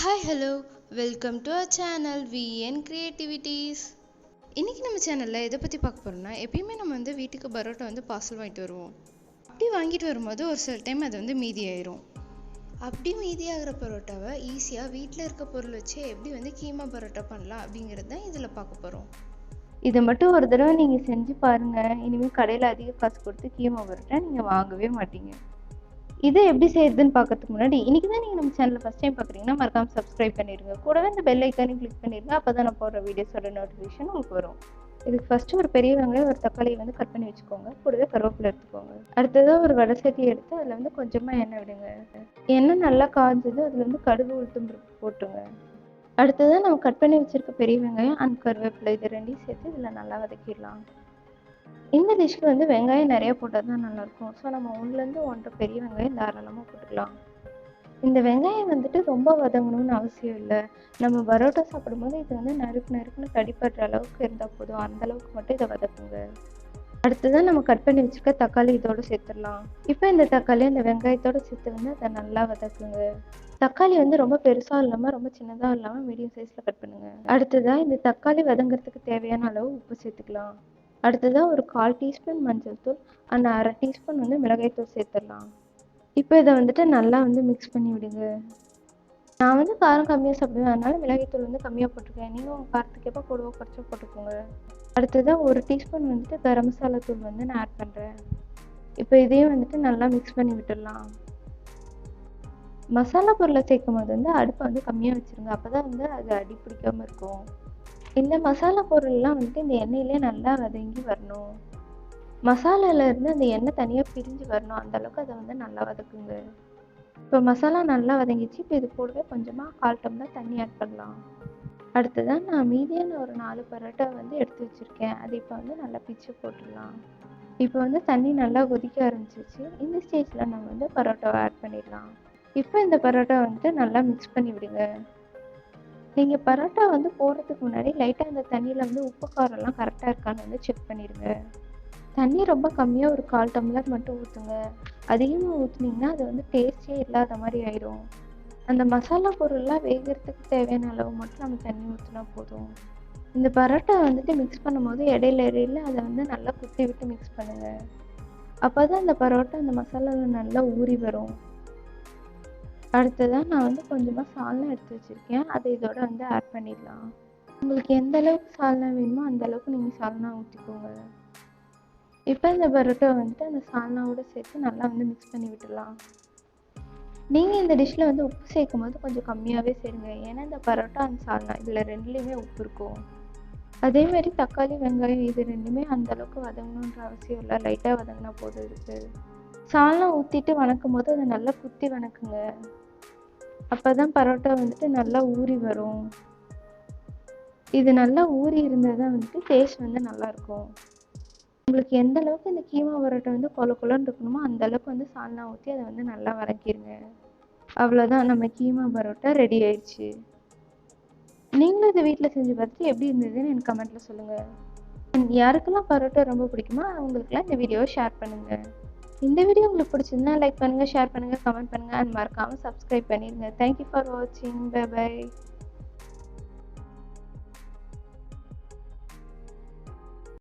Hi hello welcome to our channel V N creativities. இன்றைக்கி நம்ம சேனலில் எதை பற்றி பார்க்க போகிறோம்னா, எப்பயுமே நம்ம வீட்டுக்கு பரோட்டா பார்சல் வாங்கிட்டு வருவோம். அப்படி வாங்கிட்டு வரும்போது ஒரு சில டைம் அது மீதி ஆயிரும். அப்படி மீதியாகிற பரோட்டாவை ஈஸியாக வீட்டில் இருக்க பொருள் வச்சு எப்படி கீமா பரோட்டா பண்ணலாம் அப்படிங்கிறது தான் இதில் பார்க்க போகிறோம். இதை மட்டும் ஒரு தடவை நீங்கள் செஞ்சு பாருங்கள். இனிமேல் கடையில் அதிக காசு கொடுத்து கீமா பரோட்டா நீங்கள் வாங்கவே மாட்டீங்க. இதை எப்படி செய்யறதுன்னு பார்க்கறதுக்கு முன்னாடி, இன்னைக்கு தான் நீங்கள் நம்ம சேனலில் ஃபஸ்ட் டைம் பார்க்குறீங்கன்னா மறக்காமல் சப்ஸ்கிரைப் பண்ணிடுங்க. கூடவே இந்த பெல் ஐக்கானையும் கிளிக் பண்ணிடுங்க. அப்போ தான் நான் போடுற வீடியோஸோட நோட்டிஃபிகேஷன் உங்களுக்கு வரும். இதுக்கு ஃபஸ்ட்டு ஒரு பெரிய வெங்காயம் ஒரு தக்காளியை கட் பண்ணி வச்சுக்கோங்க. கூடவே கருவேப்பிலை எடுத்துக்கோங்க. அடுத்ததாக ஒரு வடை சட்டி எடுத்து அதில் கொஞ்சமாக எண்ணெய் விடுங்க. எண்ணெய் நல்லா காய்ஞ்சது அதில் கடுகு உளுத்தம் பருப்பு போட்டுங்க. அடுத்ததாக நம்ம கட் பண்ணி வச்சுருக்க பெரிய வெங்காயம் அந்த கருவேப்பிலை இது ரெண்டையும் சேர்த்து இதில் நல்லா வதக்கிடலாம். இந்த டிஷ்க்கு வெங்காயம் நிறைய போட்டால் தான் நல்லாயிருக்கும். ஸோ நம்ம 1லேருந்து 1.5 பெரிய வெங்காயம் தாராளமாக போட்டுக்கலாம். இந்த வெங்காயம் ரொம்ப வதங்கணும்னு அவசியம் இல்லை. நம்ம பரோட்டா சாப்பிடும்போது இது நறுக்குன்னு கடிப்படுற அளவுக்கு இருந்தால் போதும். அந்தளவுக்கு மட்டும் இதை வதக்குங்க. அடுத்ததான் நம்ம கட் பண்ணி வச்சுருக்க தக்காளி இதோடு சேர்த்துடலாம். இப்போ இந்த தக்காளி அந்த வெங்காயத்தோடு சேர்த்து அதை நல்லா வதக்குங்க. தக்காளி ரொம்ப பெருசாக இல்லாமல் ரொம்ப சின்னதாக இல்லாமல் மீடியம் சைஸில் கட் பண்ணுங்கள். அடுத்ததாக இந்த தக்காளி வதங்கிறதுக்கு தேவையான அளவு உப்பு சேர்த்துக்கலாம். அடுத்ததாக ஒரு 1/4 டீஸ்பூன் மஞ்சள் தூள் அண்ட் 1/2 டீஸ்பூன் மிளகாய்த்தூள் சேர்த்துடலாம். இப்போ இதை நல்லா மிக்ஸ் பண்ணி விடுங்க. நான் காரம் கம்மியாக சாப்பிடுவேன், அதனால் மிளகாய்த்தூள் கம்மியாக போட்டிருக்கேன். நீங்கள் உங்கள் காரத்துக்கு எப்போ கூடவோ குறைச்சோ போட்டுக்கோங்க. அடுத்ததாக 1 டீஸ்பூன் கரம் மசாலா தூள் நான் ஆட் பண்ணுறேன். இப்போ இதையும் நல்லா மிக்ஸ் பண்ணி விட்டுடலாம். மசாலா பொருளை சேர்க்கும் போது அடுப்பை கம்மியாக வச்சுருங்க. அப்போ தான் அது அடி பிடிக்காமல் இருக்கும். இந்த மசாலா பொருள்லாம் இந்த எண்ணெயிலே நல்லா வதங்கி வரணும். மசாலாலேருந்து அந்த எண்ணெய் தனியாக பிரிஞ்சு வரணும். அந்தளவுக்கு அதை நல்லா வதக்குங்க. இப்போ மசாலா நல்லா வதங்கிச்சு. இப்போ இது கூடவே கொஞ்சமாக 1/4 டம்ளர் தண்ணி ஆட் பண்ணலாம். அடுத்ததான் நான் மீதியான ஒரு 4 பரோட்டா எடுத்து வச்சுருக்கேன். அது இப்போ நல்லா பிச்சு போட்டுடலாம். இப்போ தண்ணி நல்லா கொதிக்க ஆரம்பிச்சிச்சு. இந்த ஸ்டேஜில் நம்ம பரோட்டாவை ஆட் பண்ணிடலாம். இப்போ இந்த பரோட்டா நல்லா மிக்ஸ் பண்ணி விடுங்க. நீங்கள் பரோட்டா போடுறதுக்கு முன்னாடி லைட்டாக அந்த தண்ணியில் உப்பு காரம்லாம் கரெக்டாக இருக்கான்னு செக் பண்ணிடுங்க. தண்ணி ரொம்ப கம்மியாக ஒரு 1/4 டம்ளர் மட்டும் ஊற்றுங்க. அதிகமாக ஊற்றுனீங்கன்னா அது டேஸ்டே இல்லாத மாதிரி ஆயிடும். அந்த மசாலா பொருள்லாம் வேகிறதுக்கு தேவையான அளவு மட்டும் நம்ம தண்ணி ஊற்றினா போதும். இந்த பரோட்டா மிக்ஸ் பண்ணும்போது இடையில அதை நல்லா குத்தி விட்டு மிக்ஸ் பண்ணுங்கள். அப்போ தான் அந்த பரோட்டா அந்த மசாலாவில் நல்லா ஊறி வரும். அடுத்ததாக நான் கொஞ்சமாக சால்னா எடுத்து வச்சுருக்கேன். அதை இதோட ஆட் பண்ணிடலாம். உங்களுக்கு எந்த அளவுக்கு சால்னா வேணுமோ அந்த அளவுக்கு நீங்கள் சால்னா ஊற்றிக்கோங்க. இப்போ இந்த பரோட்டா அந்த சால்னாவோட சேர்த்து நல்லா மிக்ஸ் பண்ணி விட்டுடலாம். நீங்கள் இந்த டிஷ்ஷில் உப்பு சேர்க்கும் போது கொஞ்சம் கம்மியாகவே சேருங்க. ஏன்னா இந்த பரோட்டா அந்த சால்னா இதில் ரெண்டுலேயுமே உப்பு இருக்கும். அதேமாரி தக்காளி வெங்காயம் இது ரெண்டுமே அந்தளவுக்கு வதங்கணுன்ற அவசியம் இல்லை. லைட்டாக வதங்கினா போதும் இருக்குது. சால்னா ஊற்றிட்டு வணக்கும் போது அதை நல்லா குத்தி வணக்குங்க. அப்போ தான் பரோட்டா நல்லா ஊறி வரும். இது நல்லா ஊறி இருந்தால் தான் டேஸ்ட் நல்லாயிருக்கும். உங்களுக்கு எந்த அளவுக்கு இந்த கீமா பரோட்டா கொலன்னு இருக்கணுமோ அந்த அளவுக்கு சால்னா ஊற்றி அதை நல்லா வதக்கிடுங்க. அவ்வளோதான், நம்ம கீமா பரோட்டா ரெடி ஆயிடுச்சு. நீங்களும் இதை வீட்டில் செஞ்சு பார்த்துட்டு எப்படி இருந்ததுன்னு எனக்கு கமெண்ட்டில் சொல்லுங்கள். யாருக்கெல்லாம் பரோட்டா ரொம்ப பிடிக்குமோ அவங்களுக்குலாம் இந்த வீடியோவை ஷேர் பண்ணுங்கள். இந்த வீடியோ உங்களுக்கு பிடிச்சிருந்தா லைக் பண்ணுங்கள், ஷேர் பண்ணுங்கள், கமெண்ட் பண்ணுங்கள் அண்ட் மறக்காமல் சப்ஸ்கிரைப் பண்ணிடுங்க. தேங்க்யூ ஃபார் வாட்சிங். Bye by.